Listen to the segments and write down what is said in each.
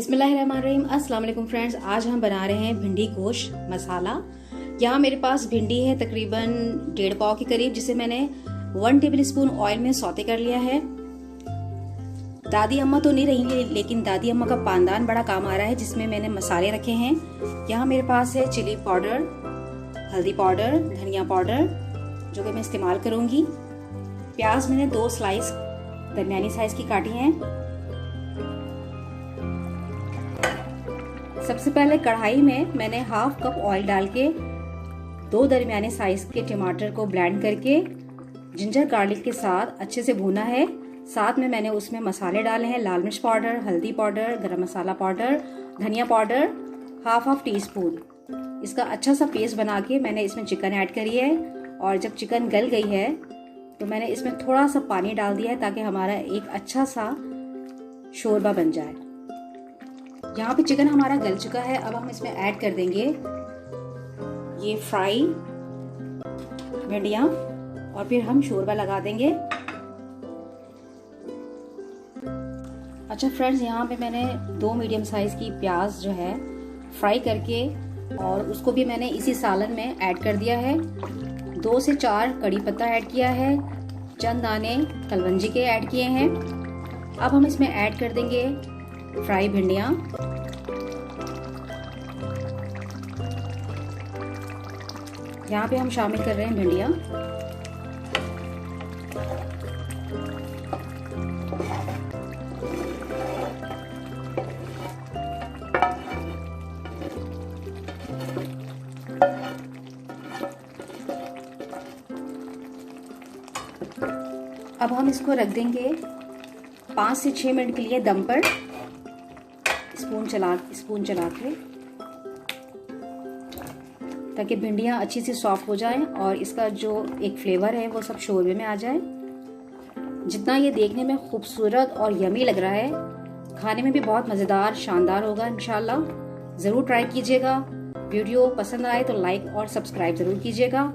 बिस्मिल्लाहिर्रहमानिर्रहीम। अस्सलाम वालेकुम फ्रेंड्स, आज हम बना रहे हैं भिंडी गोश मसाला। यहाँ मेरे पास भिंडी है तकरीबन 1.5 पाव के करीब, जिसे मैंने 1 टेबल स्पून ऑयल में सौते कर लिया है। दादी अम्मा तो नहीं रही, लेकिन दादी अम्मा का पानदान बड़ा काम आ रहा है, जिसमें मैंने मसाले रखे हैं। यहाँ मेरे पास है चिली पाउडर, हल्दी पाउडर, धनिया पाउडर, जो कि मैं इस्तेमाल करूंगी। प्याज मैंने 2 स्लाइस दरमियानी साइज की काटी हैं। सबसे पहले कढ़ाई में मैंने हाफ कप ऑयल डाल के 2 दरमियाने साइज के टमाटर को ब्लेंड करके जिंजर गार्लिक के साथ अच्छे से भूना है। साथ में मैंने उसमें मसाले डाले हैं, लाल मिर्च पाउडर, हल्दी पाउडर, गरम मसाला पाउडर, धनिया पाउडर हाफ टी स्पून। इसका अच्छा सा पेस्ट बना के मैंने इसमें चिकन ऐड करी है। और जब चिकन गल गई है तो मैंने इसमें थोड़ा सा पानी डाल दिया है, ताकि हमारा एक अच्छा सा शोरबा बन जाए। यहाँ पे चिकन हमारा गल चुका है। अब हम इसमें ऐड कर देंगे ये फ्राई भिंडियाँ और फिर हम शोरबा लगा देंगे। अच्छा फ्रेंड्स, यहाँ पे मैंने 2 मीडियम साइज की प्याज जो है फ्राई करके, और उसको भी मैंने इसी सालन में ऐड कर दिया है। 2 से 4 कड़ी पत्ता ऐड किया है, चंद दाने कलवंजी के ऐड किए हैं। अब हम इसमें ऐड कर देंगे फ्राई भिंडियाँ। यहाँ पे हम शामिल कर रहे हैं भिंडियाँ। अब हम इसको रख देंगे 5 से 6 मिनट के लिए दम पर, स्पून चला के, ताकि भिंडियाँ अच्छी से सॉफ्ट हो जाएं और इसका जो एक फ्लेवर है वो सब शोरबे में आ जाए। जितना ये देखने में खूबसूरत और यमी लग रहा है, खाने में भी बहुत मज़ेदार शानदार होगा इंशाल्लाह। ज़रूर ट्राई कीजिएगा। वीडियो पसंद आए तो लाइक और सब्सक्राइब ज़रूर कीजिएगा।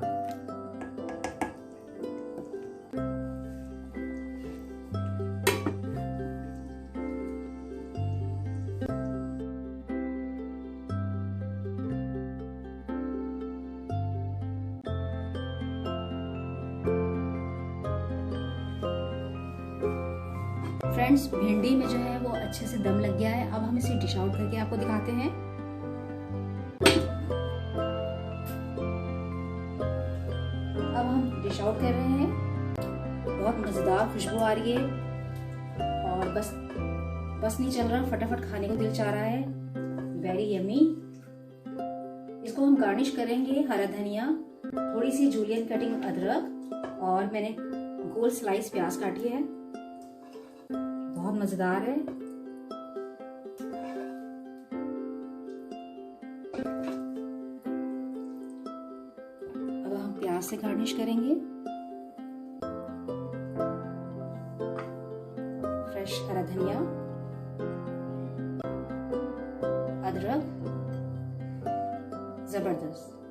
फ्रेंड्स, भिंडी में जो है वो अच्छे से दम लग गया है। अब हम इसे डिश आउट करके आपको दिखाते हैं। अब हम डिश आउट कर रहे हैं। बहुत मजेदार खुशबू आ रही है और बस नहीं चल रहा, फटाफट खाने को दिल चाह रहा है। Very yummy. इसको हम गार्निश करेंगे हरा धनिया, थोड़ी सी जूलियन कटिंग अदरक, और मैंने गोल स्लाइस प्याज काटी है। बहुत मजेदार है। अब हम प्याज से गार्निश करेंगे। फ्रेश हरा धनिया, अदरक, जबरदस्त।